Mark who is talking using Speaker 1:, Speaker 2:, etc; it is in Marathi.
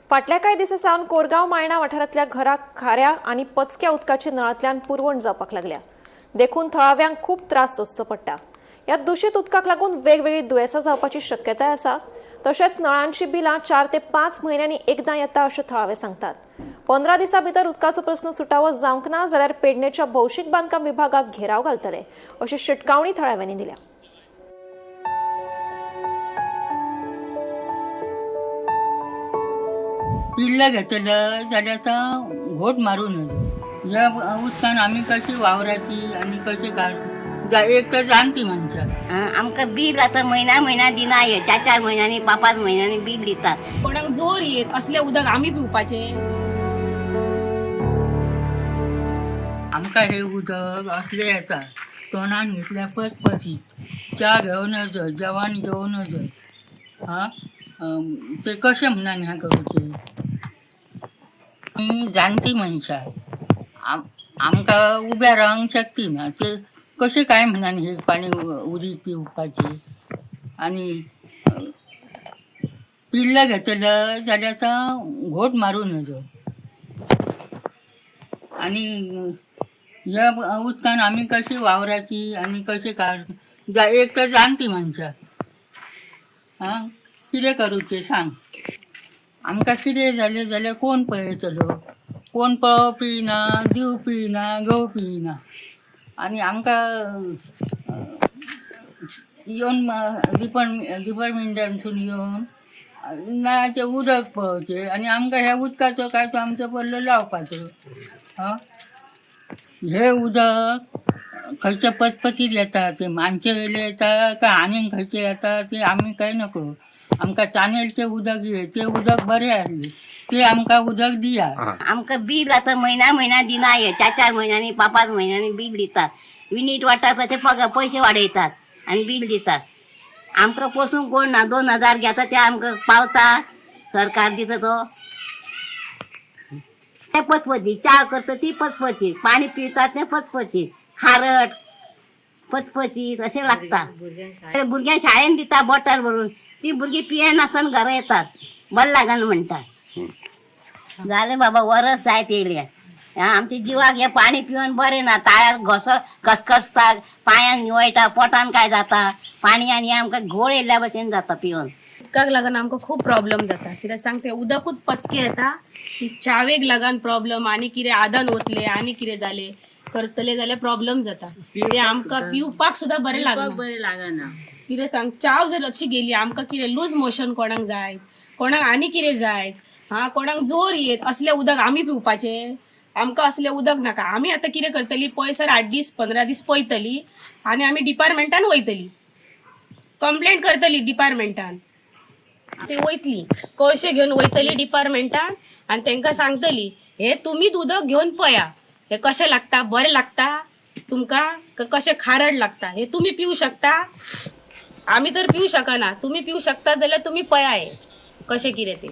Speaker 1: फाटल्या काही दिसांसावन कोरगांव मायणा वाठारांतल्या घरांक खाऱ्या आनी पचक्या उदकाची नळांतल्यान पुरवण जावपाक लागल्या. देखून थळाव्यांक खूब त्रास सोंसचो पडटा. ह्या दूषित उदकाक लागून वेगवेगळी दुयेंसां जावपाची शक्यताय आसा. तशेंच नळांची बिलां 4 ते 5 म्हयन्यांनी एकदां येता अशें थळावे सांगतात. 15 दिसां भितर उदकाचो प्रस्न सुटावो जावंक ना जाल्यार पेडणेच्या भौशीक बांदकाम विभागाक घेराव घालतले अशी शिटकावणी थळाव्यांनी दिल्या.
Speaker 2: पिल्ला घेतलं जाल्यार घोट मारू नये. ह्या उदकान आमी कशी वावराची आनी कशी एक तर जाणटी मनशां
Speaker 3: आमकां बील आतां म्हयना दिना हे 4 म्हयन्यांनी 5 म्हयन्यांनी बील दितात.
Speaker 4: कोणाक जोर येत असले उदक आमी पिवपाचे.
Speaker 2: आमकां हे उदक असले येता तोंडान घेतल्या पचपचीत च्या घेवन वचत जेवण घेवन वचत ते कशें म्हणून ह्या करूचे. जाणटी मनशां आमकां उब्या रावंक शकती ना ते कशें काय म्हणून हे पाणी उदीक पिवपाचे. आनी पिल्ला घेतलं जाल्यार घोट मारू नजो. आनी ह्या उदकान आमी कशी वावराची आनी कशी एक तर जाणटी मनशां कितें करूचें सांग. आमकां कितें जालें जाल्यार कोण पळयतलो. कोण पळोवप पिना दिव पिना घेव पिना. आनी आमकां येवन डिपार्टमेंटानसून येवन नळाचें उदक पळोवचें आनी आमकां ह्या उदकाचो काय तो आमचो पडलो लावपाचो. हे उदक खंयचे पचपचीत येता ते मानचे वयले येता काय आनीक खंयचे येता ते आमी काय नकळो. आमकां चानेलचें उदक ते उदक बरें आसलें ते आमकां उदक दिया.
Speaker 3: आमकां बील आतां म्हयना दिना हे 4 म्हयन्यांनी 5 म्हयन्यांनी बील दितात. युनिट वाडटा तशे पयशे वाडयतात आनी बील दितात. आमकां पसून कोण ना 2000 घेता ते आमकां पावता. सरकार दिता तो ते पचपचीत च्या करता ती पचपचीत पाणी पितात ते पचपचीत खारट पचपचीत अशें लागता. भुरग्यांक शाळेन दिता बॉटल भरून ती भुरगीं पियेन आसन घरा येतात बरें लागना म्हणटात. जालें बाबा वरस जायत येयले. आमच्या जिवाक हे पाणी पिवन बरें ना. ताळ्यार घोसो खसखसता पांयांक वयटा पोटान काय जाता. पाणी आनी आमकां घोळ येयल्ल्या भशेन जाता पिवन.
Speaker 4: उदकाक लागून आमकां खूब प्रॉब्लेम जाता. कित्याक सांगते उदकूच पचके येता. चावेक लागून प्रॉब्लेम आनी कितें आदन वतले आनी कितें जालें करतले जाल्यार प्रॉब्लेम जाता. ते आमकां पिवपाक सुद्दां बरें लागना. कितें सांग चाव जर अशी गेली आमकां कितें लूज मोशन कोणाक जाय कोणाक आनी कितें जाय कोणाक जोर येत असले उदक आमी पिवपाचे. आमकां असले उदक नाका. आमी आतां कितें करतली पयसर 8 दीस 15 दीस पळयतली आनी आमी डिपार्टमेंटान वयतली कंप्लेंट करतली डिपार्टमेंटान. ते वयतली कळशे घेवन वयतली डिपार्टमेंटान आनी तांकां सांगतली हे तुमीच उदक घेवन पळया हे कशें लागता बरें लागता तुमकां कशें खारड लागता हे तुमी पिवू शकता. आमी तर पिवू शकना. तुमी पिवू शकता जाल्यार तुमी पळया हे कशें कितें ते.